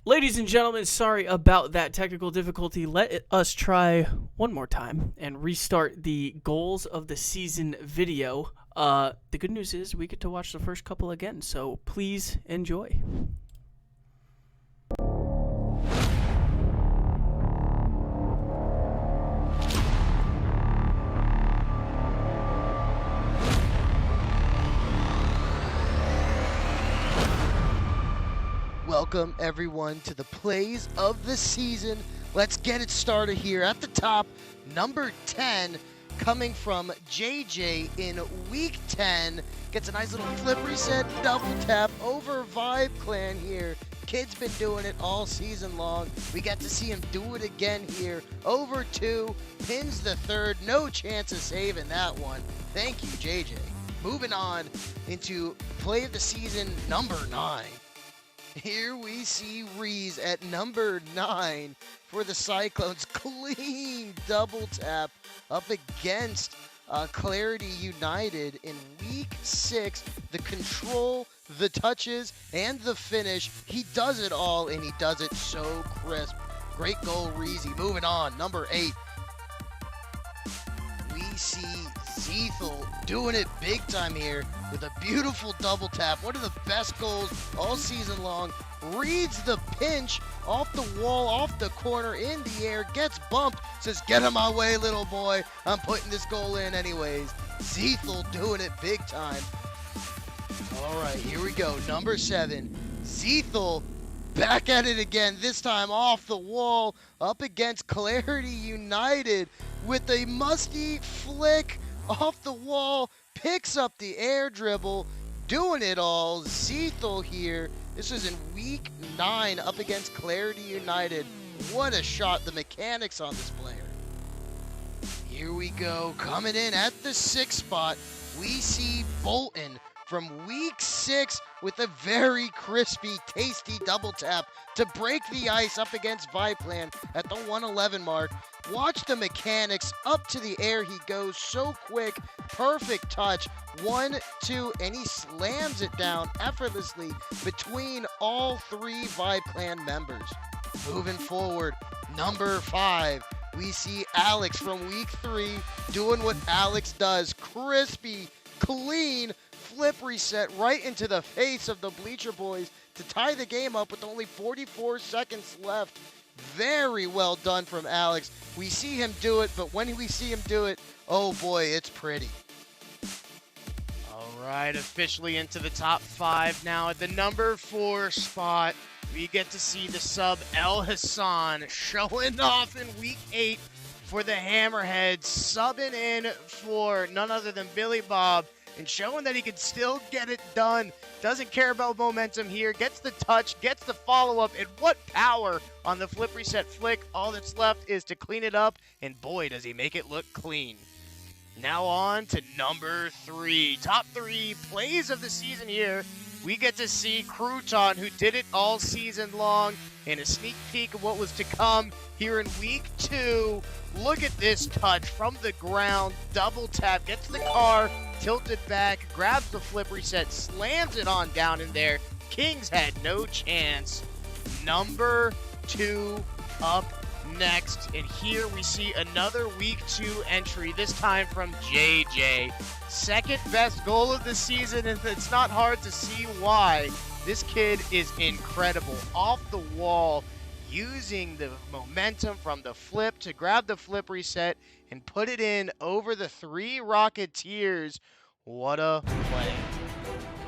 Ladies and gentlemen, sorry about that technical difficulty. Let us try one more time and restart the goals of the season video. The good news is we get to watch the first couple again, so please enjoy. Welcome everyone to the plays of the season. Let's get it started here at the top. Number 10 coming from JJ in week 10. Gets a nice little flip reset, double tap over Vibe Clan here. Kid's been doing it all season long. We get to see him do it again here. Over 2, pins the third. No chance of saving that one. Thank you, JJ. Moving on into play of the season number 9. Here we see Reese at number 9 for the Cyclones. Clean double tap up against Clarity United in week 6. The control, the touches, and the finish. He does it all, and he does it so crisp. Great goal, Reese. Moving on, number 8. We see Zethel doing it big time here with a beautiful double tap. One of the best goals all season long. Reads the pinch off the wall, off the corner, in the air, gets bumped, says, "Get in my way, little boy. I'm putting this goal in anyways." Zethel doing it big time. All right, here we go. Number 7. Zethel back at it again, this time off the wall, up against Clarity United with a musty flick off the wall, picks up the air dribble, doing it all. Zethel here. This is in week 9 up against Clarity United. What a shot. The mechanics on this player. Here we go. Coming in at the 6th spot, we see Bolton from week 6 with a very crispy, tasty double tap to break the ice up against Viplan at the 111 mark. Watch the mechanics. Up to the air he goes, so quick. Perfect touch. 1, 2, and he slams it down effortlessly between all 3 Vibe Clan members. Moving forward, number 5. We see Alex from week 3 doing what Alex does. Crispy, clean flip reset right into the face of the Bleacher Boys to tie the game up with only 44 seconds left. Very well done from Alex. We see him do it, but when we see him do it, oh boy, it's pretty. All right, officially into the top 5 now. At the number 4 spot, we get to see the sub El Hassan showing off in week 8 for the Hammerheads, subbing in for none other than Billy Bob and showing that he can still get it done. Doesn't care about momentum here. Gets the touch, gets the follow-up, and what power on the flip reset flick. All that's left is to clean it up, and boy, does he make it look clean. Now on to number 3. Top 3 plays of the season here. We get to see Crouton, who did it all season long, and a sneak peek of what was to come here in week 2. Look at this touch from the ground. Double tap, gets the car tilted back, grabs the flip reset, slams it on down in there. Kings had no chance. Number 2 up next, and here we see another week 2 entry, this time from JJ. Second best goal of the season, and it's not hard to see why. This kid is incredible. Off the wall, using the momentum from the flip to grab the flip reset and put it in over the 3 Rocketeers. What a play.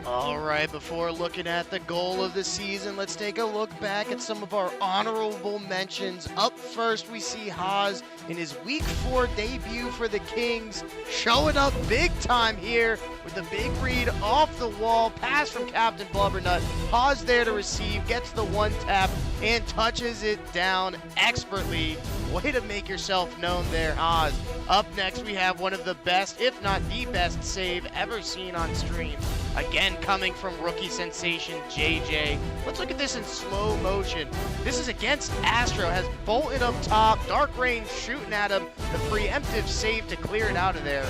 All right, before looking at the goal of the season, let's take a look back at some of our honorable mentions. Up first, we see Haas in his week 4 debut for the Kings, showing up big time here with a big read off the wall, pass from Captain Blubbernut. Haas there to receive, gets the 1 tap, and touches it down expertly. Way to make yourself known there, Haas. Up next, we have one of the best, if not the best, save ever seen on stream. Again, coming from rookie sensation JJ. Let's look at this in slow motion. This is against Astro, has Bolton up top, Dark Rain shooting at him, the preemptive save to clear it out of there.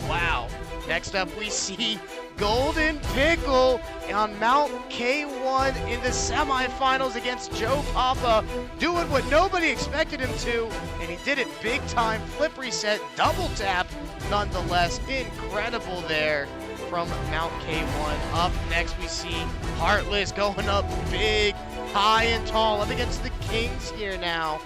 Wow. Next up, we see Golden Pickle on Mount K1 in the semifinals against Joe Papa, doing what nobody expected him to, and he did it big time. Flip reset, double tap, nonetheless. Incredible there from Mount K1. Up next, we see Heartless going up big, high and tall, up against the Kings here now.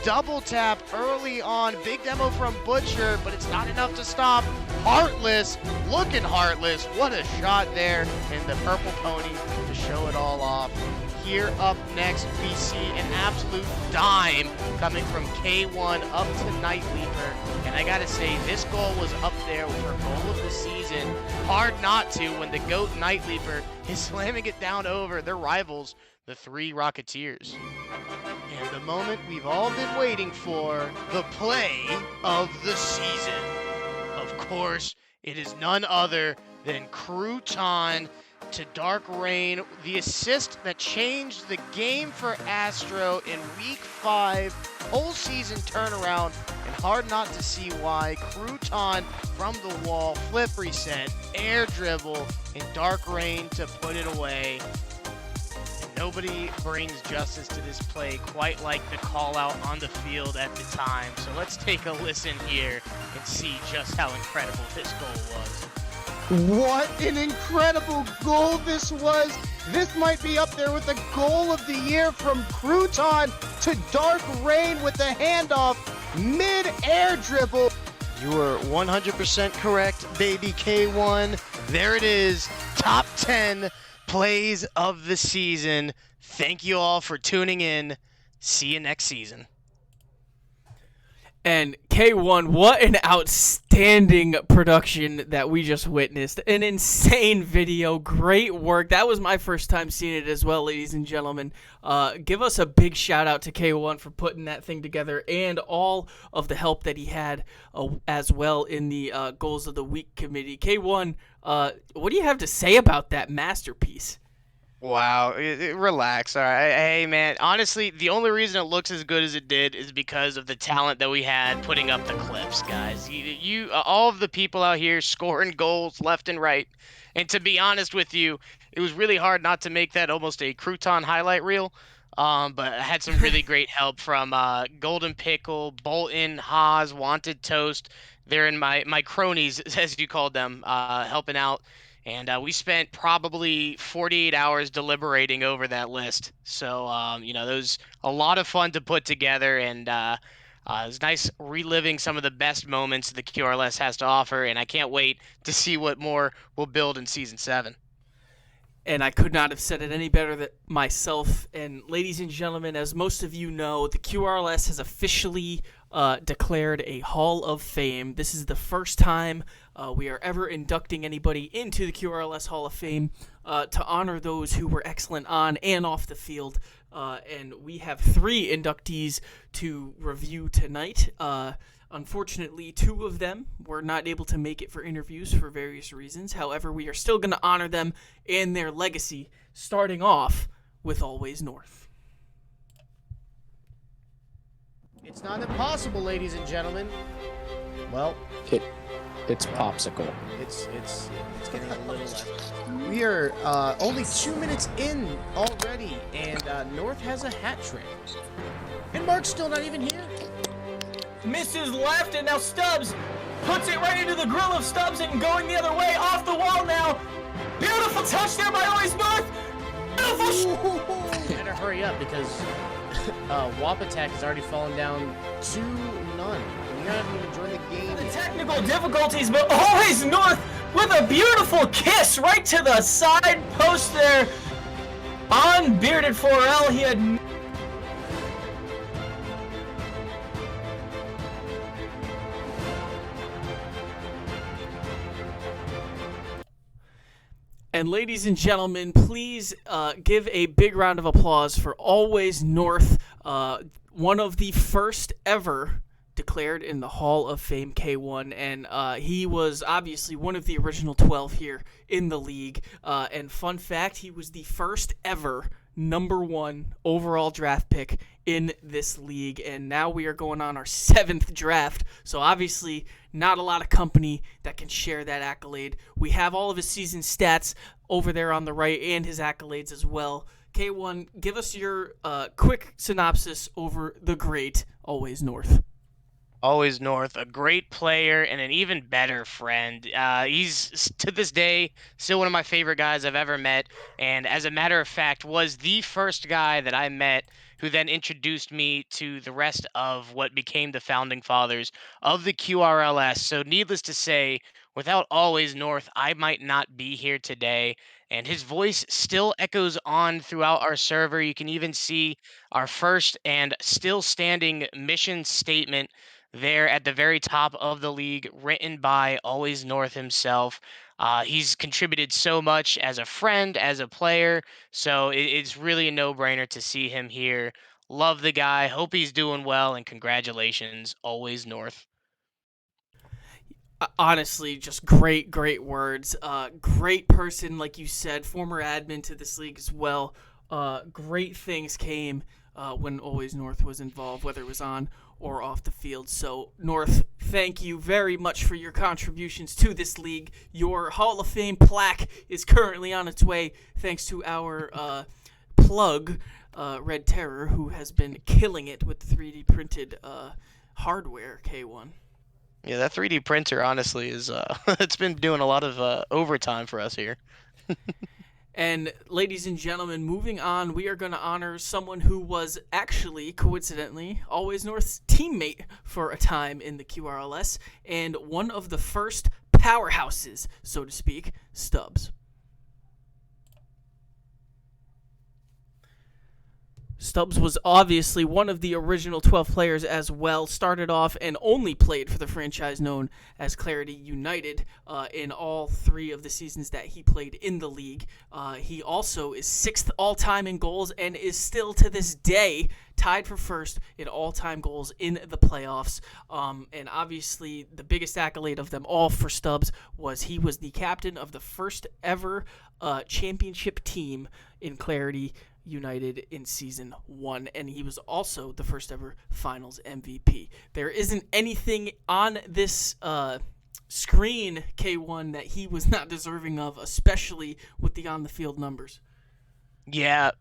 Double tap early on, big demo from Butcher, but it's not enough to stop Heartless. Looking Heartless, what a shot there, and the purple pony to show it all off. Here up next, we see an absolute dime coming from K1 up to Night Leaper. And I gotta say, this goal was up there with her goal of the season. Hard not to when the GOAT Night Leaper is slamming it down over their rivals, the 3 Rocketeers. And the moment we've all been waiting for, the play of the season. Of course, it is none other than Crouton to Dark Rain, the assist that changed the game for Astro in week 5, whole season turnaround, and hard not to see why. Crouton from the wall, flip reset, air dribble, and Dark Rain to put it away. And nobody brings justice to this play quite like the call out on the field at the time. So let's take a listen here and see just how incredible this goal was. What an incredible goal this was. This might be up there with the goal of the year from Crouton to Dark Rain with the handoff, mid-air dribble. You were 100% correct, baby K1. There it is, top 10 plays of the season. Thank you all for tuning in. See you next season. And K1, what an outstanding production that we just witnessed. An insane video. Great work. That was my first time seeing it as well, ladies and gentlemen. Give us a big shout out to K1 for putting that thing together and all of the help that he had as well in the Goals of the Week committee. K1, what do you have to say about that masterpiece? Wow, relax. All right. Hey, man, honestly, the only reason it looks as good as it did is because of the talent that we had putting up the clips, guys. You all of the people out here scoring goals left and right. And to be honest with you, it was really hard not to make that almost a Crouton highlight reel. But I had some really great help from Golden Pickle, Bolton, Haas, Wanted Toast. They're in my cronies, as you called them, helping out. And we spent probably 48 hours deliberating over that list. So, that was a lot of fun to put together. And it was nice reliving some of the best moments the QRLS has to offer. And I can't wait to see what more we'll build in Season 7. And I could not have said it any better than myself. And ladies and gentlemen, as most of you know, the QRLS has officially declared a Hall of Fame. This is the first time we are ever inducting anybody into the QRLS Hall of Fame to honor those who were excellent on and off the field. And we have 3 inductees to review tonight. Unfortunately, 2 of them were not able to make it for interviews for various reasons. However, we are still going to honor them and their legacy, starting off with Always North. It's not impossible, ladies and gentlemen. Well, It's popsicle. it's getting a little less. We are only 2 minutes in already, and North has a hat trick. And Mark's still not even here. Misses left, and now Stubbs puts it right into the grill of Stubbs and going the other way, off the wall now. Beautiful touch there by Always North. Beautiful. Better hurry up because WAP attack has already fallen down 2-0. You're not even enjoying the game. The technical difficulties, but Always North with a beautiful kiss right to the side post there on Bearded 4L. He had And ladies and gentlemen, please give a big round of applause for Always North, one of the first ever declared in the Hall of Fame K1, and he was obviously one of the original 12 here in the league. And fun fact, he was the first ever #1 overall draft pick in this league. And now we are going on our 7th draft. So obviously not a lot of company that can share that accolade. We have all of his season stats over there on the right and his accolades as well. K1, give us your quick synopsis over the great Always North. Always North, a great player and an even better friend. He's, to this day, still one of my favorite guys I've ever met. And as a matter of fact, was the first guy that I met who then introduced me to the rest of what became the founding fathers of the QRLS. So needless to say, without Always North, I might not be here today. And his voice still echoes on throughout our server. You can even see our first and still standing mission statement there at the very top of the league, written by Always North himself. He's contributed so much as a friend, as a player, so it's really a no-brainer to see him here. Love the guy, hope he's doing well, and congratulations, Always North. Honestly, just great words. Great person, like you said, former admin to this league as well. Great things came when Always North was involved, whether it was on or off the field. So, North, thank you very much for your contributions to this league. Your Hall of Fame plaque is currently on its way, thanks to our plug, Red Terror, who has been killing it with the 3D printed hardware, K1. Yeah, that 3D printer, honestly, is it's been doing a lot of overtime for us here. And ladies and gentlemen, moving on, we are going to honor someone who was actually, coincidentally, Always North's teammate for a time in the QRLS, and one of the first powerhouses, so to speak, Stubbs. Stubbs was obviously one of the original 12 players as well, started off and only played for the franchise known as Clarity United in all 3 of the seasons that he played in the league. He also is 6th all-time in goals and is still to this day tied for 1st in all-time goals in the playoffs. And obviously the biggest accolade of them all for Stubbs was he was the captain of the first ever championship team in Clarity United in season 1, and he was also the first ever finals MVP. There isn't anything on this screen, K1, that he was not deserving of, especially with the on the field numbers. Yeah,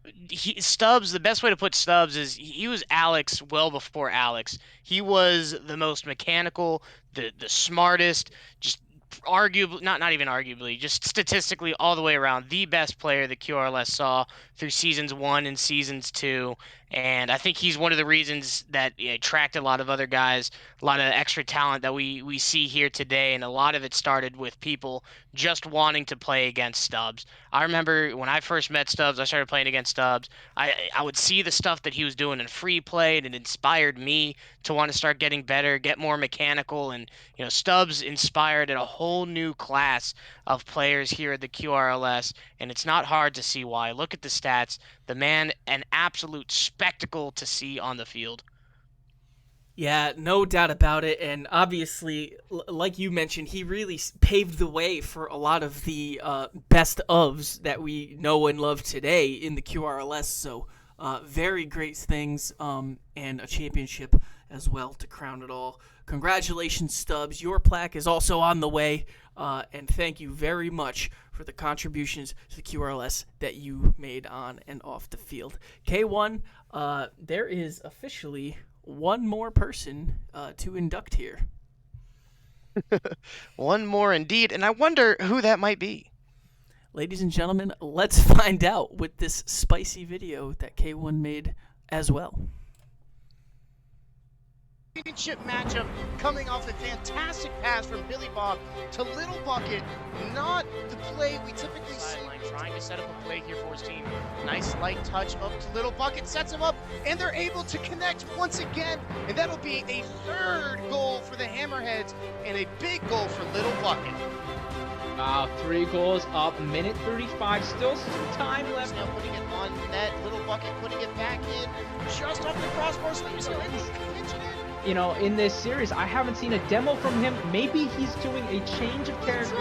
Stubbs, the best way to put Stubbs is he was Alex well before Alex. He was the most mechanical, the smartest, just arguably, not even arguably, just statistically all the way around, the best player that QRLS saw through seasons 1 and seasons 2. And I think he's one of the reasons that he attracted a lot of other guys, a lot of extra talent that we see here today. And a lot of it started with people just wanting to play against Stubbs. I remember when I first met Stubbs, I started playing against Stubbs. I would see the stuff that he was doing in free play, and it inspired me to want to start getting better, get more mechanical. And, you know, Stubbs inspired a whole new class of players here at the QRLS, and it's not hard to see why. Look at the stats. The man, an absolute spectacle to see on the field. Yeah, no doubt about it, and obviously, like you mentioned, he really paved the way for a lot of the best ofs that we know and love today in the QRLS, so very great things, and a championship as well to crown it all. Congratulations, Stubbs. Your plaque is also on the way, and thank you very much for the contributions to the QRLS that you made on and off the field. K1, there is officially one more person to induct here. One more indeed, and I wonder who that might be. Ladies and gentlemen, let's find out with this spicy video that K1 made as well. Championship matchup coming off a fantastic pass from Billy Bob to Little Bucket. Not the play we typically see. Sideline trying to set up a play here for his team. Nice light touch up to Little Bucket, sets him up, And they're able to connect once again. And that'll be a 3rd goal for the Hammerheads and a big goal for Little Bucket. Wow, 3 goals up, minute 35, still some time left. Now putting it on net, Little Bucket putting it back in, just off the crossbar, so he's able to pinch it in. You know, in this series, I haven't seen a demo from him. Maybe he's doing a change of character.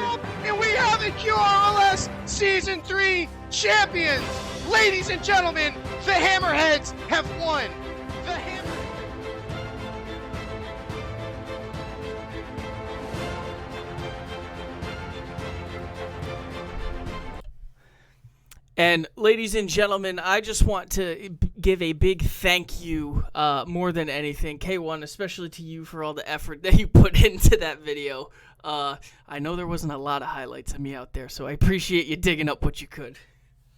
And we have the QRLS Season 3 champions! Ladies and gentlemen, the Hammerheads have won The hammer. And ladies and gentlemen, I just want to give a big thank you, more than anything, K1, especially to you for all the effort that you put into that video. I know there wasn't a lot of highlights of me out there, so I appreciate you digging up what you could.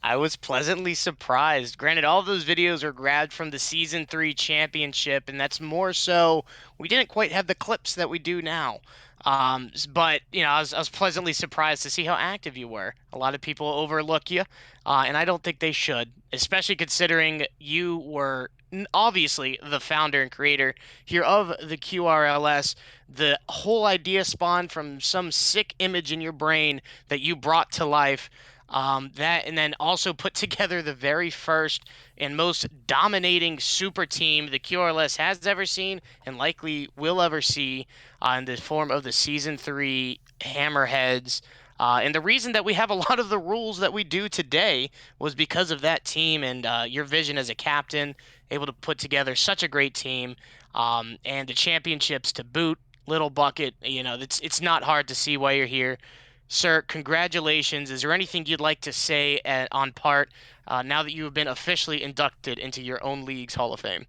I was pleasantly surprised. Granted, all of those videos are grabbed from the Season 3 championship, and that's more so we didn't quite have the clips that we do now. But, I was pleasantly surprised to see how active you were. A lot of people overlook you, and I don't think they should, especially considering you were obviously the founder and creator here of the QRLS. The whole idea spawned from some sick image in your brain that you brought to life. That and then also put together the very first and most dominating super team the QRLS has ever seen and likely will ever see in the form of the Season 3 Hammerheads. And the reason that we have a lot of the rules that we do today was because of that team and your vision as a captain, able to put together such a great team, and the championships to boot. Little Bucket, it's not hard to see why you're here. Sir, congratulations. Is there anything you'd like to say on part now that you have been officially inducted into your own league's Hall of Fame?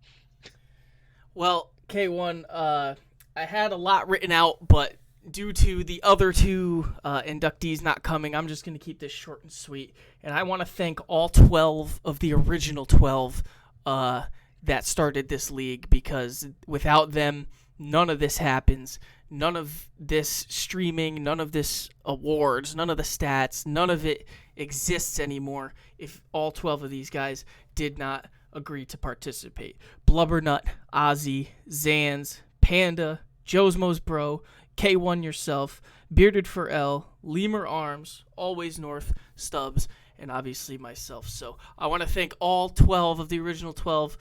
Well, K1, I had a lot written out, but due to the other two inductees not coming, I'm just going to keep this short and sweet. And I want to thank all 12 of the original 12 that started this league, because without them, none of this happens. None of this streaming, none of this awards, none of the stats, none of it exists anymore if all 12 of these guys did not agree to participate. Blubbernut, Ozzy, Zans, Panda, Josmo's Bro, K1 yourself, Bearded for L, Lemur Arms, Always North, Stubbs, and obviously myself. So I want to thank all 12 of the original 12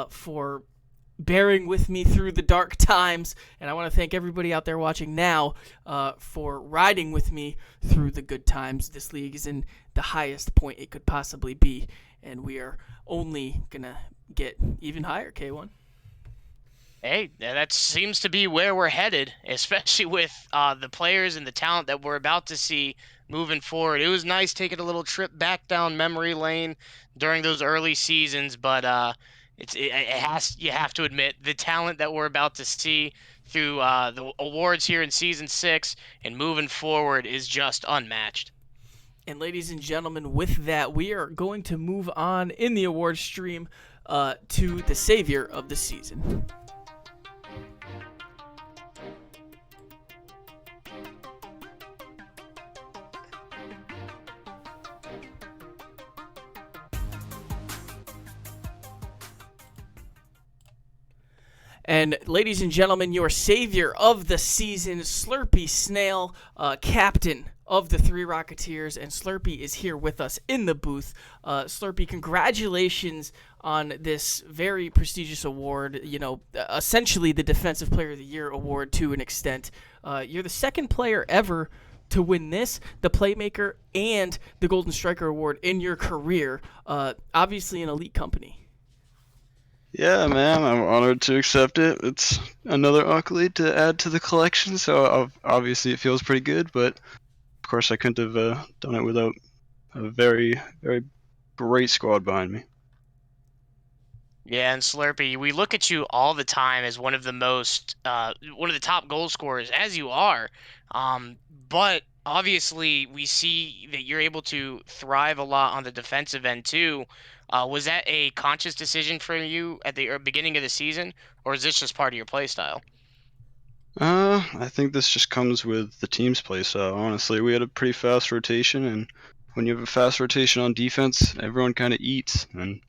for bearing with me through the dark times, and I want to thank everybody out there watching now for riding with me through the good times. This league is in the highest point it could possibly be, and we are only gonna get even higher, K1. Hey, that seems to be where we're headed, especially with the players and the talent that we're about to see moving forward. It was nice taking a little trip back down memory lane during those early seasons, but you have to admit the talent that we're about to see through the awards here in Season 6 and moving forward is just unmatched. And ladies and gentlemen, with that, we are going to move on in the award stream to the savior of the season. And ladies and gentlemen, your savior of the season, Slurpee Snail, captain of the Three Rocketeers, and Slurpee is here with us in the booth. Slurpee, congratulations on this very prestigious award, essentially the Defensive Player of the Year award to an extent. You're the second player ever to win this, the Playmaker, and the Golden Striker award in your career, obviously an elite company. Yeah, man, I'm honored to accept it. It's another accolade to add to the collection, so obviously it feels pretty good, but of course I couldn't have done it without a very, very great squad behind me. Yeah, and Slurpee, we look at you all the time as one of the top goal scorers, as you are. But obviously, we see that you're able to thrive a lot on the defensive end too. Was that a conscious decision for you at the beginning of the season, or is this just part of your play style? I think this just comes with the team's play style, honestly. We had a pretty fast rotation, and when you have a fast rotation on defense, everyone kind of eats, and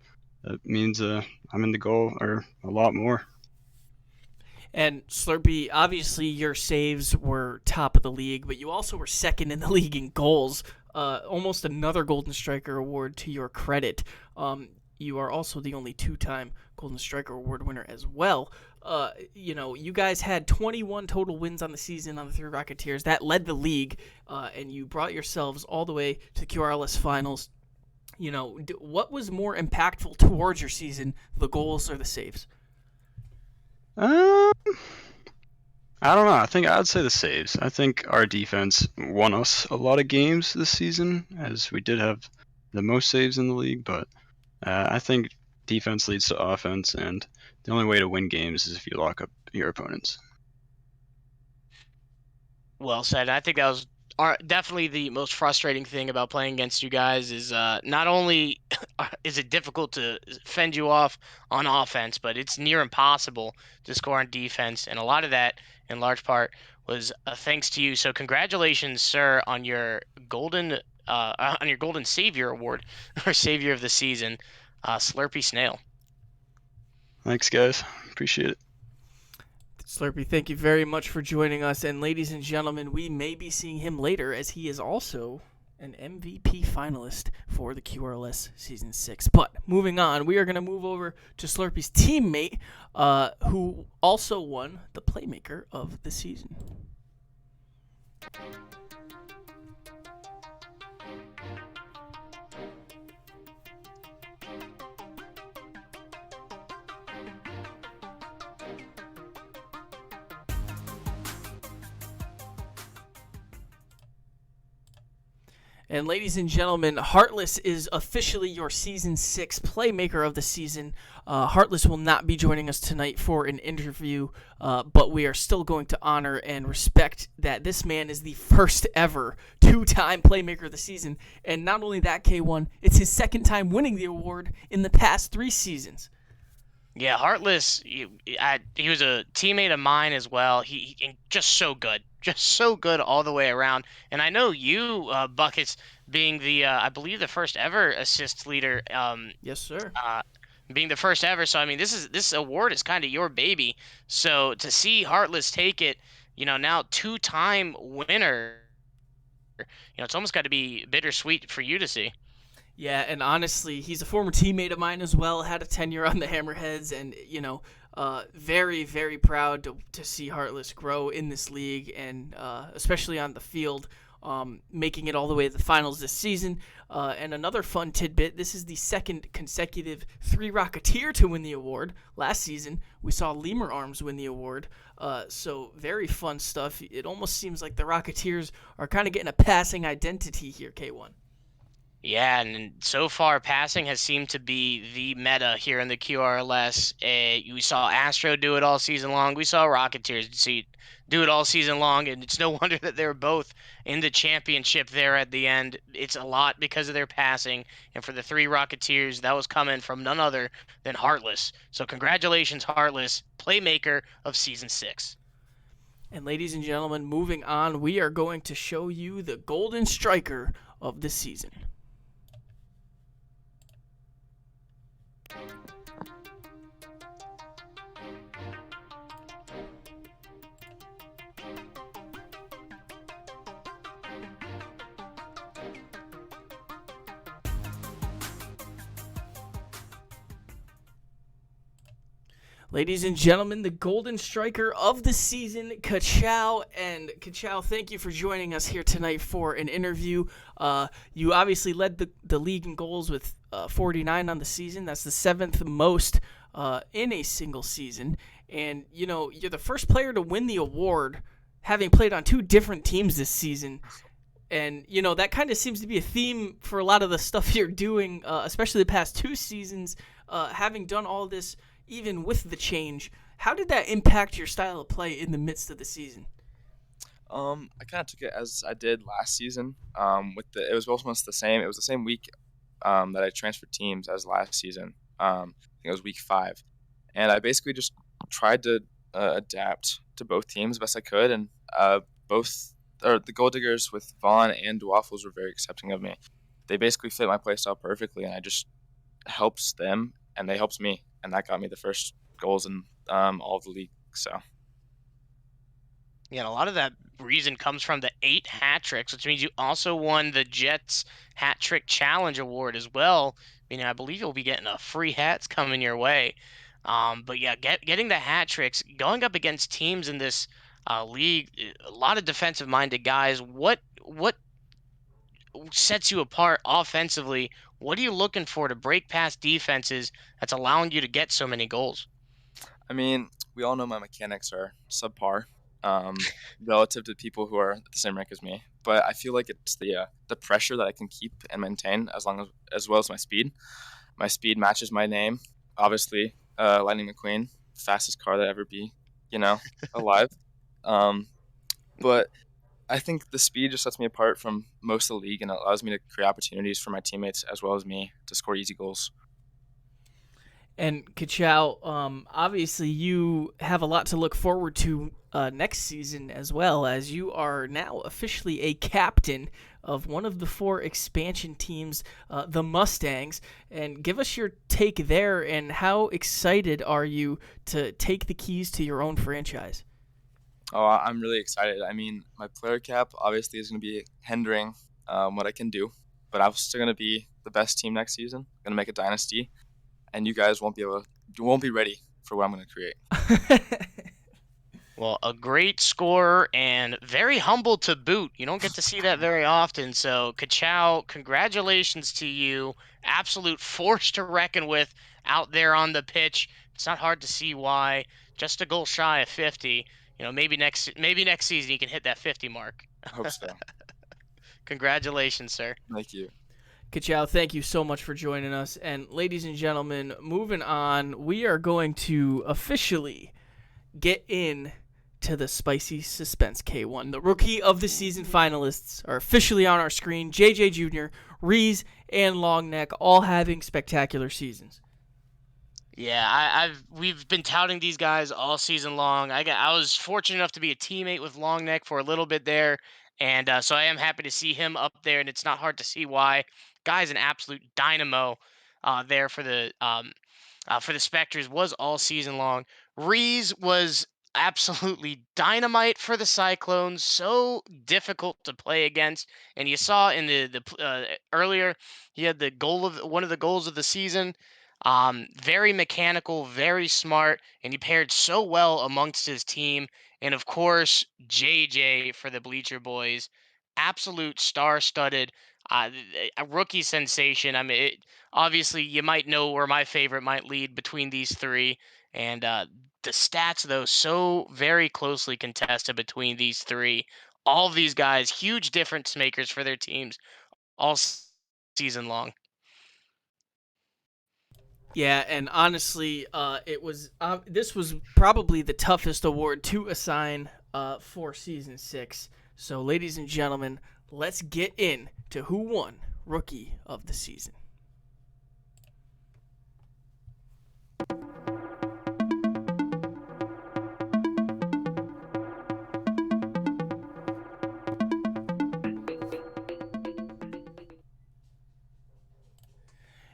that means I'm in the goal or a lot more. And Slurpee, obviously your saves were top of the league, but you also were second in the league in goals. Almost another Golden Striker award to your credit. You are also the only two-time Golden Striker award winner as well. You guys had 21 total wins on the season on the Three Rocketeers. That led the league, and you brought yourselves all the way to the QRLS finals. What was more impactful towards your season, the goals or the saves? Um, I don't know. I think I'd say the saves. I think our defense won us a lot of games this season, as we did have the most saves in the league. But I think defense leads to offense, and the only way to win games is if you lock up your opponents. Well said. I think that was definitely the most frustrating thing about playing against you guys is not only is it difficult to fend you off on offense, but it's near impossible to score on defense, and a lot of that, in large part, was thanks to you. So congratulations, sir, on your golden savior award or savior of the season, Slurpy Snail. Thanks, guys. Appreciate it. Slurpee, thank you very much for joining us. And ladies and gentlemen, we may be seeing him later as he is also an MVP finalist for the QRLS Season 6. But moving on, we are going to move over to Slurpee's teammate, who also won the Playmaker of the season. And ladies and gentlemen, Heartless is officially your Season 6 Playmaker of the season. Heartless will not be joining us tonight for an interview, but we are still going to honor and respect that this man is the first ever two-time Playmaker of the season. And not only that, K1, it's his second time winning the award in the past 3 seasons. Yeah, Heartless, he was a teammate of mine as well. He just so good all the way around. And I know you, Buckets, being the I believe the first ever assist leader. Yes, sir. Being the first ever. So I mean, this award is kind of your baby. So to see Heartless take it, now two-time winner, it's almost got to be bittersweet for you to see. Yeah, and honestly, he's a former teammate of mine as well, had a tenure on the Hammerheads, and, very, very proud to see Heartless grow in this league, and especially on the field, making it all the way to the finals this season. And another fun tidbit, this is the second consecutive 3 Rocketeer to win the award. Last season, we saw Lemur Arms win the award, so very fun stuff. It almost seems like the Rocketeers are kind of getting a passing identity here, K1. Yeah, and so far, passing has seemed to be the meta here in the QRLS. We saw Astro do it all season long. We saw Rocketeers do it all season long, and it's no wonder that they're both in the championship there at the end. It's a lot because of their passing, and for the 3 Rocketeers, that was coming from none other than Heartless. So congratulations, Heartless, Playmaker of Season 6. And ladies and gentlemen, moving on, we are going to show you the Golden Striker of the season. Ladies and gentlemen, the Golden Striker of the season, Kachow. And Kachow, thank you for joining us here tonight for an interview. You obviously led the league in goals with 49 on the season. That's the 7th most in a single season. And, you're the first player to win the award, having played on 2 different teams this season. And, that kind of seems to be a theme for a lot of the stuff you're doing, especially the past 2 seasons, having done all this. Even with the change, how did that impact your style of play in the midst of the season? I kind of took it as I did last season. It was almost the same. It was the same week that I transferred teams as last season. I think it was week 5, and I basically just tried to adapt to both teams as best I could, and the Gold Diggers with Vaughn and Dwaffles were very accepting of me. They basically fit my playstyle perfectly, and I just helps them, and they helps me. And that got me the first goals in all of the league. So, yeah, a lot of that reason comes from the 8 hat tricks, which means you also won the Jets Hat Trick Challenge Award as well. I believe you'll be getting a free hats coming your way. But yeah, getting the hat tricks, going up against teams in this league, a lot of defensive-minded guys. What sets you apart offensively? What are you looking for to break past defenses that's allowing you to get so many goals? I mean, we all know my mechanics are subpar, relative to people who are at the same rank as me. But I feel like it's the pressure that I can keep and maintain as well as my speed. My speed matches my name, obviously. Lightning McQueen, fastest car that ever be, alive. Um, but I think the speed just sets me apart from most of the league and allows me to create opportunities for my teammates as well as me to score easy goals. And Kachao, obviously you have a lot to look forward to next season, as well as you are now officially a captain of one of the 4 expansion teams, the Mustangs. And give us your take there, and how excited are you to take the keys to your own franchise? Oh, I'm really excited. I mean, my player cap obviously is going to be hindering what I can do, but I'm still going to be the best team next season. Going to make a dynasty, and you guys won't be ready for what I'm going to create. Well, a great scorer and very humble to boot. You don't get to see that very often. So, Kachao, congratulations to you. Absolute force to reckon with out there on the pitch. It's not hard to see why. Just a goal shy of 50. Maybe next season you can hit that 50 mark. I hope so. Congratulations, sir. Thank you. Kachao, thank you so much for joining us. And ladies and gentlemen, moving on, we are going to officially get in to the spicy suspense K1. The Rookie of the Season finalists are officially on our screen. JJ Jr., Rees, and Longneck all having spectacular seasons. Yeah, we've been touting these guys all season long. I was fortunate enough to be a teammate with Longneck for a little bit there, and so I am happy to see him up there. And it's not hard to see why. Guy's an absolute dynamo there for the Spectres, was all season long. Rees was absolutely dynamite for the Cyclones, so difficult to play against. And you saw in the earlier, he had one of the goals of the season. Very mechanical, very smart, and he paired so well amongst his team. And of course, JJ for the Bleacher Boys, absolute star-studded, a rookie sensation. I mean, obviously, you might know where my favorite might lead between these 3, and the stats, though, so very closely contested between these 3. All of these guys, huge difference makers for their teams all season long. Yeah, and honestly, this was probably the toughest award to assign for season 6. So, ladies and gentlemen, let's get in to who won Rookie of the Season.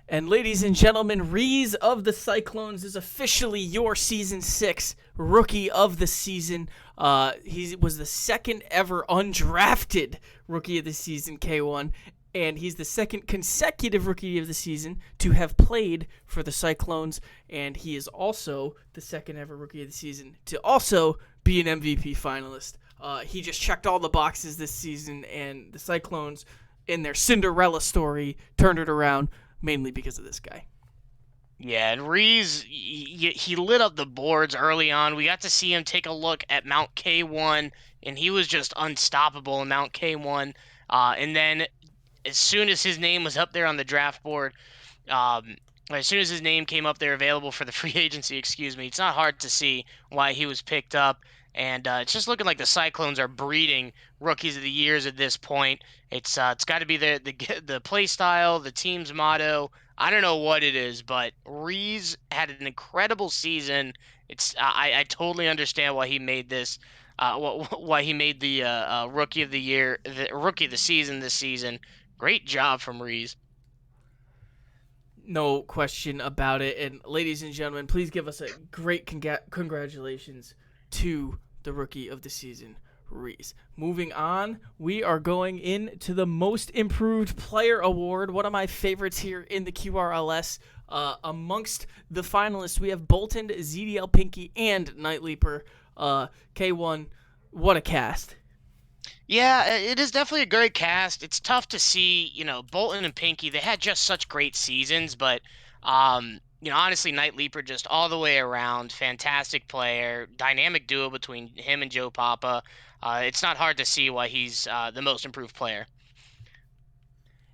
And ladies and gentlemen, Rees of the Cyclones is officially your Season 6 Rookie of the Season. He was the second ever undrafted Rookie of the Season, K1, and he's the second consecutive Rookie of the Season to have played for the Cyclones, and he is also the second ever Rookie of the Season to also be an MVP finalist. He just checked all the boxes this season, and the Cyclones, in their Cinderella story, turned it around, mainly because of this guy. Yeah, and Rees, he lit up the boards early on. We got to see him take a look at Mount K1, and he was just unstoppable in Mount K1. And then as soon as his name was up there on the draft board, um, as soon as his name came up there available for the free agency, it's not hard to see why he was picked up. And it's just looking like the Cyclones are breeding rookies of the years at this point. It's got to be the play style, the team's motto. I don't know what it is, but Rees had an incredible season. I totally understand why he made this, why he made the rookie of the year, the rookie of the season this season. Great job from Rees. No question about it. And ladies and gentlemen, please give us a great congratulations to the Rookie of the Season, Rees. Moving on, we are going into the Most Improved Player Award, one of my favorites here in the QRLS. Amongst the finalists, we have Bolton, ZDL Pinky, and Night Leaper. K1, what a cast. Yeah, it is definitely a great cast. It's tough to see, Bolton and Pinky, they had just such great seasons, but honestly, Night Leaper just all the way around, fantastic player, dynamic duo between him and Joe Papa. It's not hard to see why he's the most improved player.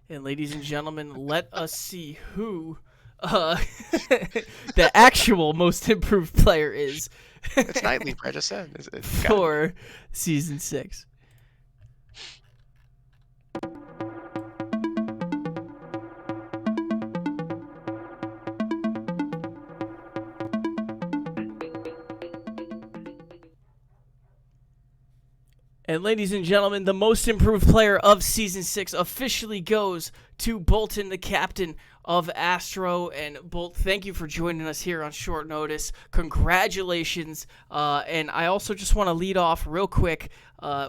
And ladies and gentlemen, let us see who the actual most improved player is It's Night Leaper, I just said. It's gotta be. for Season 6. And ladies and gentlemen, the most improved player of Season 6 officially goes to Bolton, the captain of Astro. And Bolt, thank you for joining us here on short notice. Congratulations. And I also just want to lead off real quick.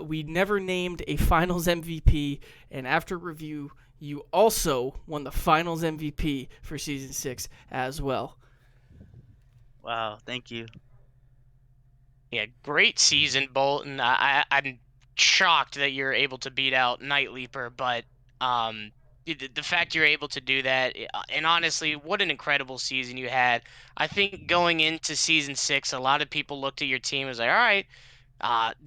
We never named a Finals MVP, and after review, you also won the Finals MVP for Season 6 as well. Wow, thank you. Yeah, great season, Bolton. I'm shocked that you're able to beat out Night Leaper, but the fact you're able to do that, and honestly, what an incredible season you had. I think going into Season 6, a lot of people looked at your team and was like, all right,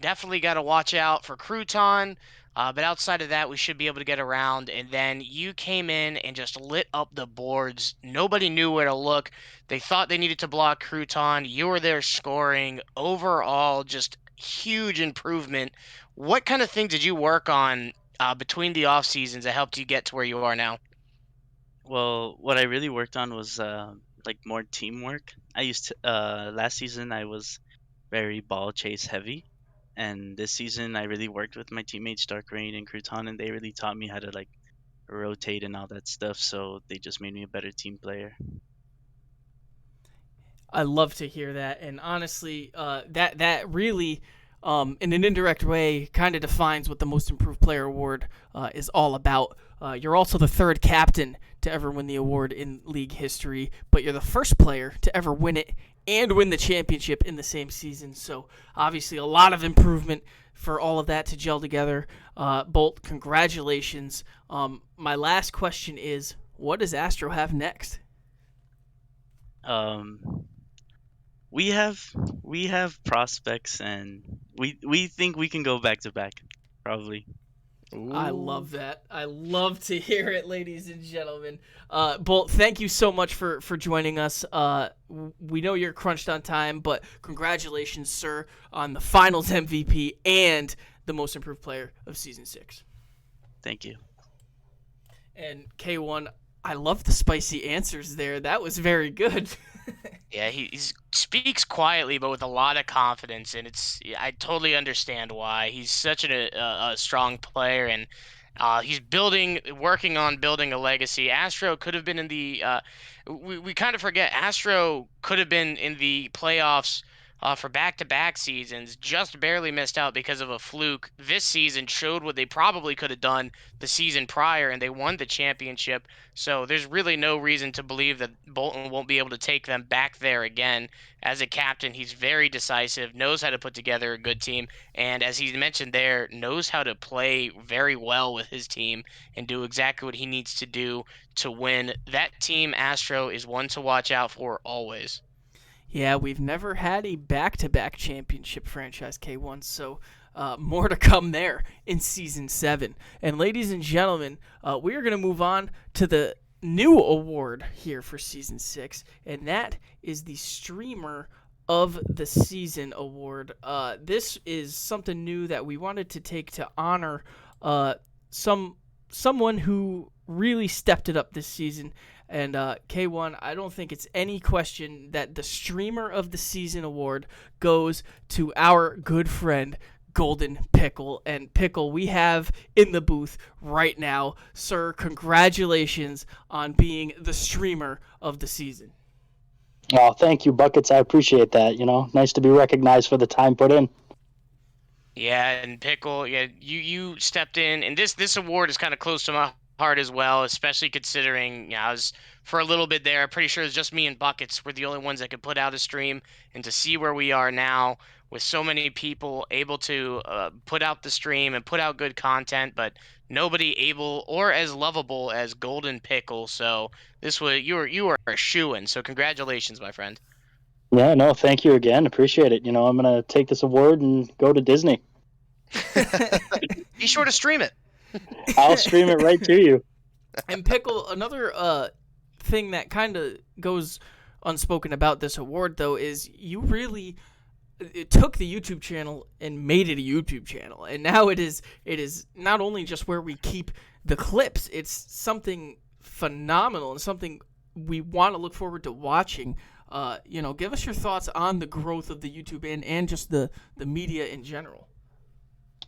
definitely got to watch out for Crouton. But outside of that, we should be able to get around. And then you came in and just lit up the boards. Nobody knew where to look. They thought they needed to block Crouton. You were there scoring. Overall, just huge improvement. What kind of things did you work on between the off seasons that helped you get to where you are now? Well, what I really worked on was like more teamwork. I used to last season I was very ball chase heavy, and this season I really worked with my teammates Dark Rain and Crouton, and they really taught me how to like rotate and all that stuff. So they just made me a better team player. I love to hear that, and honestly, that really, in an indirect way, kind of defines what the Most Improved Player award is all about. You're also the third captain to ever win the award in league history, but you're the first player to ever win it and win the championship in the same season. So obviously, a lot of improvement for all of that to gel together. Bolt, congratulations. My last question is, what does Astro have next? Um, we have prospects, and we think we can go back to back, probably. I love that. I love to hear it, ladies and gentlemen. Bolt, thank you so much for joining us. We know you're crunched on time, but congratulations, sir, on the Finals MVP and the Most Improved Player of Season 6. Thank you. And K1, I love the spicy answers there. That was very good. Yeah, he speaks quietly, but with a lot of confidence, and I totally understand why. He's such a strong player, and he's working on building a legacy. Astro could have been in the. We kind of forget Astro could have been in the playoffs for back-to-back seasons, just barely missed out because of a fluke. This season showed what they probably could have done the season prior, and they won the championship. So there's really no reason to believe that Bolton won't be able to take them back there again. As a captain, he's very decisive, knows how to put together a good team, and as he mentioned there, knows how to play very well with his team and do exactly what he needs to do to win. That team, Astro, is one to watch out for always. Yeah, we've never had a back-to-back championship franchise, K1, so more to come there in Season 7. And ladies and gentlemen, we are going to move on to the new award here for Season 6, and that is the Streamer of the Season award. This is something new that we wanted to take to honor someone who really stepped it up this season. And K1, I don't think it's any question that the Streamer of the Season award goes to our good friend, Golden Pickle. And Pickle, we have in the booth right now. Sir, congratulations on being the Streamer of the Season. Oh, thank you, Buckets. I appreciate that. Nice to be recognized for the time put in. Yeah, and Pickle, yeah, you stepped in, and this award is kind of close to my hard as well, especially considering, I was for a little bit there. Pretty sure it's just me and Buckets were the only ones that could put out a stream, and to see where we are now with so many people able to put out the stream and put out good content, but nobody able or as lovable as Golden Pickle. So you are a shoo-in. So congratulations, my friend. Yeah, no, thank you again. Appreciate it. I'm gonna take this award and go to Disney. Be sure to stream it. I'll stream it right to you. And Pickle, another thing that kind of goes unspoken about this award, though, is you really took the YouTube channel and made it a YouTube channel, and now it is not only just where we keep the clips, it's something phenomenal and something we want to look forward to watching. Give us your thoughts on the growth of the YouTube and just the media in general.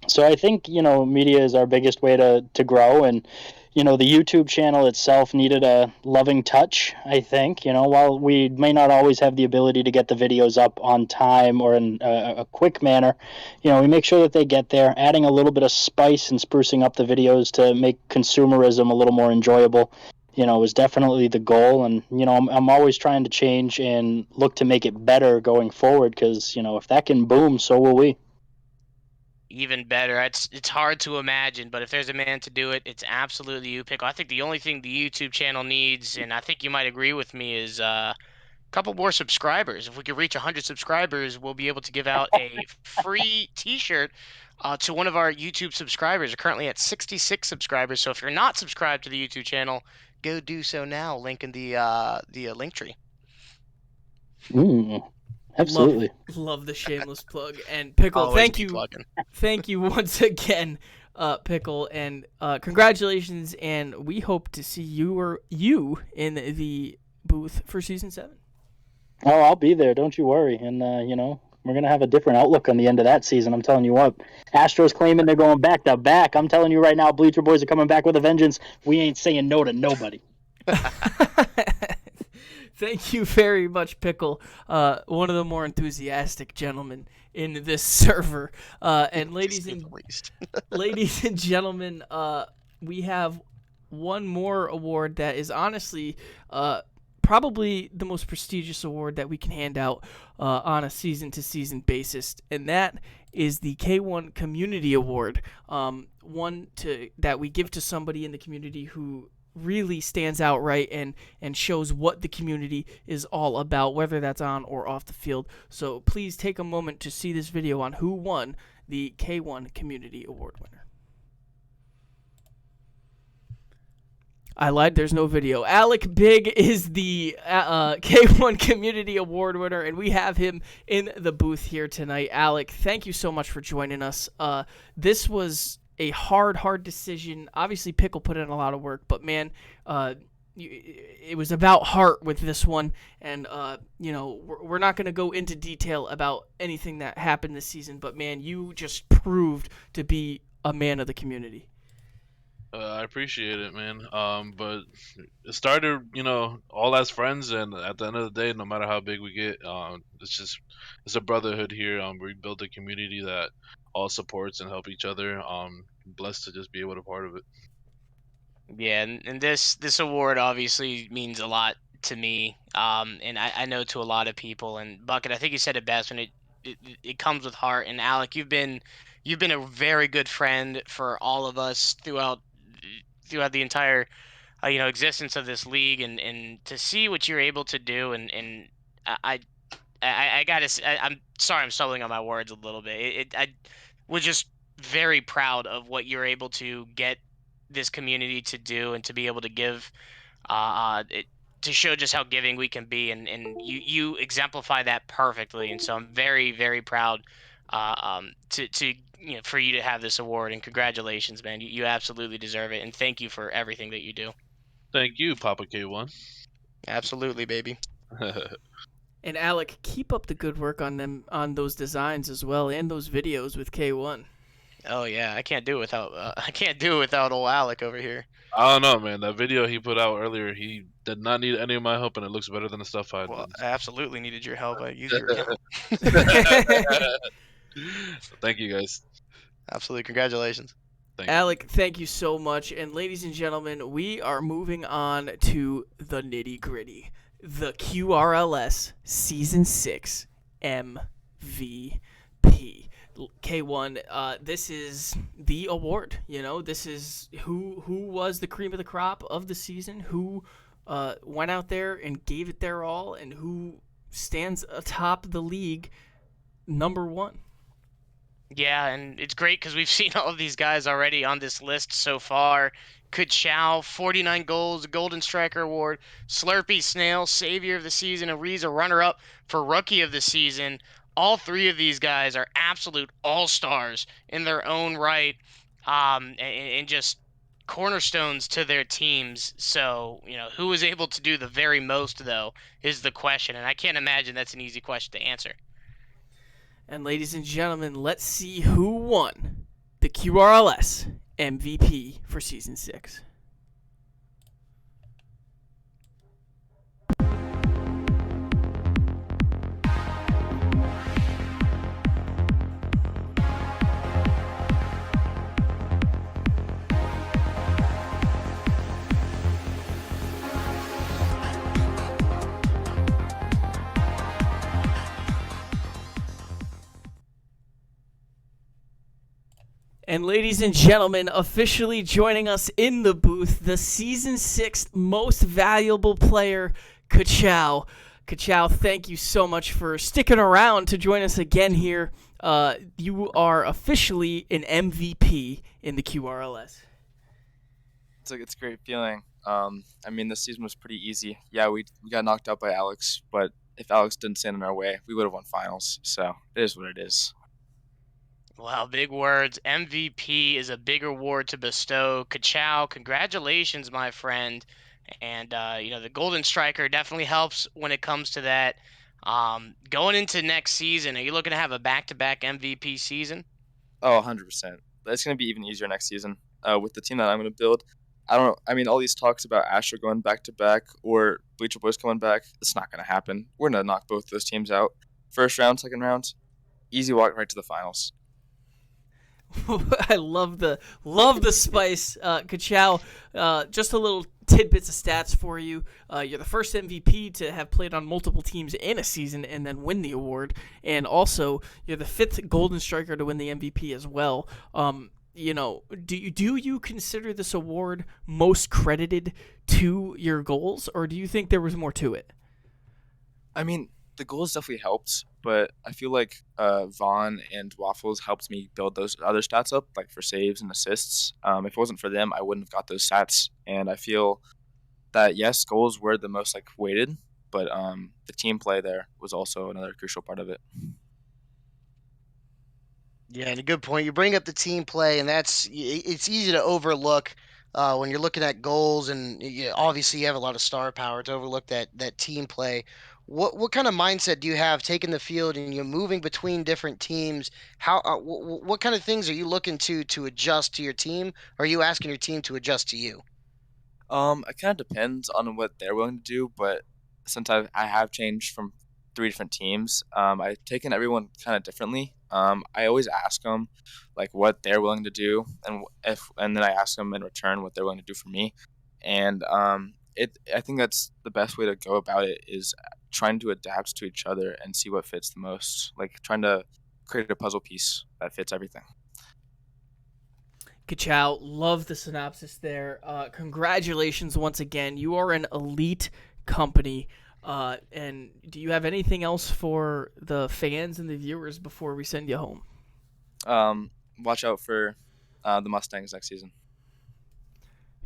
So I think, media is our biggest way to grow. And, the YouTube channel itself needed a loving touch, I think. While we may not always have the ability to get the videos up on time or in a quick manner, we make sure that they get there, adding a little bit of spice and sprucing up the videos to make consumerism a little more enjoyable. Was definitely the goal. And, I'm always trying to change and look to make it better going forward because, if that can boom, so will we. Even better. It's hard to imagine, but if there's a man to do it, it's absolutely you, Pickle. I think the only thing the YouTube channel needs, and I think you might agree with me, is a couple more subscribers. If we could reach 100 subscribers, we'll be able to give out a free T-shirt to one of our YouTube subscribers. We're currently at 66 subscribers, so if you're not subscribed to the YouTube channel, go do so now. Link in the link tree. Absolutely. Love the shameless plug. And Pickle, Always thank you. plugging. Thank you once again, Pickle, and congratulations, and we hope to see you in the booth for season 7. Oh, I'll be there, don't you worry. And we're gonna have a different outlook on the end of that season. I'm telling you what. Astros claiming they're going back to back. I'm telling you right now, Bleacher Boys are coming back with a vengeance. We ain't saying no to nobody. Thank you very much, Pickle. One of the more enthusiastic gentlemen in this server. And ladies and gentlemen, we have one more award that is honestly probably the most prestigious award that we can hand out on a season-to-season basis, and that is the K1 Community Award. One that we give to somebody in the community who really stands out right and shows what the community is all about, whether that's on or off the field. So please take a moment to see this video on who won the K1 Community Award winner. I lied, there's no video. Alec Big is the K1 Community Award winner, and we have him in the booth here tonight. Alec, thank you so much for joining us. This was a hard decision. Obviously, Pickle put in a lot of work, but man, it was about heart with this one. And we're not going to go into detail about anything that happened this season, but man, you just proved to be a man of the community. I appreciate it, man. But it started, all as friends, and at the end of the day, no matter how big we get, it's a brotherhood here. We built a community that all supports and help each other. Blessed to just be able to part of it. Yeah, and this award obviously means a lot to me, and I know to a lot of people. And Bucket, I think you said it best when it comes with heart. And Alec, you've been a very good friend for all of us throughout the entire existence of this league, and to see what you're able to do, and I gotta I'm sorry, I'm stumbling on my words a little bit. I was just very proud of what you're able to get this community to do, and to be able to give to show just how giving we can be, and you exemplify that perfectly. And so I'm very, very proud to for you to have this award, and congratulations, man. You absolutely deserve it, and thank you for everything that you do. Thank you, Papa K1. Absolutely, baby. And Alec, keep up the good work on those designs as well, and those videos with K1. Oh yeah, I can't do it without old Alec over here. I don't know, man. That video he put out earlier, he did not need any of my help, and it looks better than the stuff I did. Well, I absolutely needed your help. I used your account. Thank you, guys. Absolutely, congratulations. Thank you. Alec, thank you so much. And ladies and gentlemen, we are moving on to the nitty gritty. The QRLS Season 6 MVP. K1, this is the award. This is who was the cream of the crop of the season, who went out there and gave it their all, and who stands atop the league number one. Yeah, and it's great because we've seen all of these guys already on this list so far. Kachao, 49 goals, Golden Striker Award. Slurpee Snail, Savior of the Season. Ariza, runner-up for Rookie of the Season. All three of these guys are absolute all-stars in their own right, and just cornerstones to their teams. So, who is able to do the very most, though, is the question. And I can't imagine that's an easy question to answer. And ladies and gentlemen, let's see who won the QRLS MVP for Season 6. And ladies and gentlemen, officially joining us in the booth, the Season 6 most valuable player, Kachao. Kachao, thank you so much for sticking around to join us again here. You are officially an MVP in the QRLS. It's a great feeling. This season was pretty easy. Yeah, we got knocked out by Alex, but if Alex didn't stand in our way, we would have won finals. So it is what it is. Wow, big words. MVP is a big award to bestow. Kachao, congratulations, my friend. And, the Golden Striker definitely helps when it comes to that. Going into next season, are you looking to have a back-to-back MVP season? Oh, 100%. It's going to be even easier next season. With the team that I'm going to build, all these talks about Asher going back-to-back or Bleacher Boys coming back, it's not going to happen. We're going to knock both those teams out. First round, second round, easy walk right to the finals. I love the spice, Kachao. Just a little tidbits of stats for you. You're the first MVP to have played on multiple teams in a season and then win the award, and also you're the 5th Golden Striker to win the MVP as well. Do you consider this award most credited to your goals, or do you think there was more to it? The goals definitely helped, but I feel like Vaughn and Waffles helped me build those other stats up, like for saves and assists. If it wasn't for them, I wouldn't have got those stats. And I feel that, yes, goals were the most weighted, but the team play there was also another crucial part of it. Yeah, and a good point. You bring up the team play, and it's easy to overlook when you're looking at goals, and obviously you have a lot of star power to overlook that team play. What kind of mindset do you have taking the field and you're moving between different teams? How what kind of things are you looking to adjust to your team? Or are you asking your team to adjust to you? It kind of depends on what they're willing to do, but since I have changed from 3 different teams, I've taken everyone kind of differently. I always ask them what they're willing to do, and then I ask them in return what they're willing to do for me. And I think that's the best way to go about it, is trying to adapt to each other and see what fits the most. Trying to create a puzzle piece that fits everything. Kachao, love the synopsis there. Congratulations once again. You are an elite company. And do you have anything else for the fans and the viewers before we send you home? Watch out for the Mustangs next season.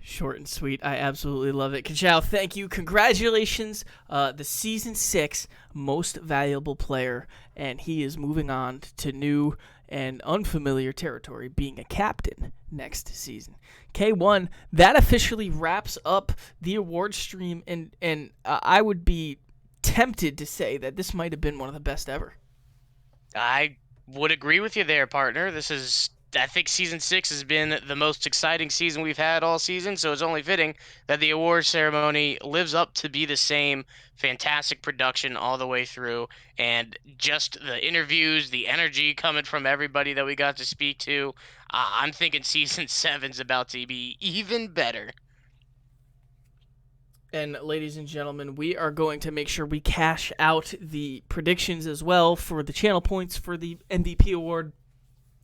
Short and sweet. I absolutely love it. Kachao, thank you. Congratulations. The Season 6 most valuable player, and he is moving on to new and unfamiliar territory, being a captain next season. K1, that officially wraps up the award stream, and I would be tempted to say that this might have been one of the best ever. I would agree with you there, partner. This is I think season 6 has been the most exciting season we've had all season, so it's only fitting that the award ceremony lives up to be the same fantastic production all the way through, and just the interviews, the energy coming from everybody that we got to speak to. I'm thinking season 7's about to be even better. And ladies and gentlemen, we are going to make sure we cash out the predictions as well for the channel points for the MVP award.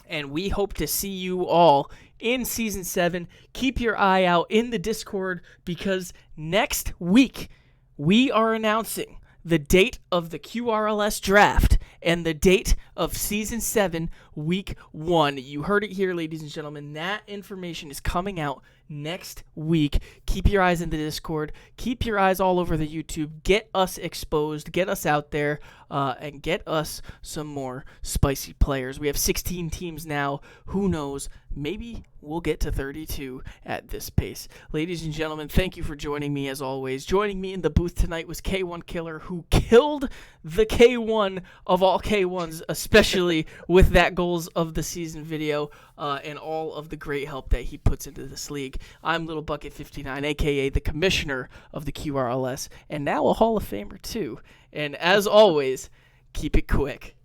And we hope to see you all in Season 7. Keep your eye out in the Discord, because next week we are announcing the date of the QRLS draft and the date of Season 7, Week 1. You heard it here, ladies and gentlemen. That information is coming out next week. Keep your eyes in the Discord. Keep your eyes all over the YouTube. Get us exposed. Get us out there. And get us some more spicy players. We have 16 teams now. Who knows? Maybe we'll get to 32 at this pace. Ladies and gentlemen, thank you for joining me as always. Joining me in the booth tonight was K1 Killer, who killed the K1 of all K1s, especially with that goals of the season video and all of the great help that he puts into this league. I'm Little Bucket 59, aka the commissioner of the QRLS, and now a Hall of Famer too. And as always, keep it quick.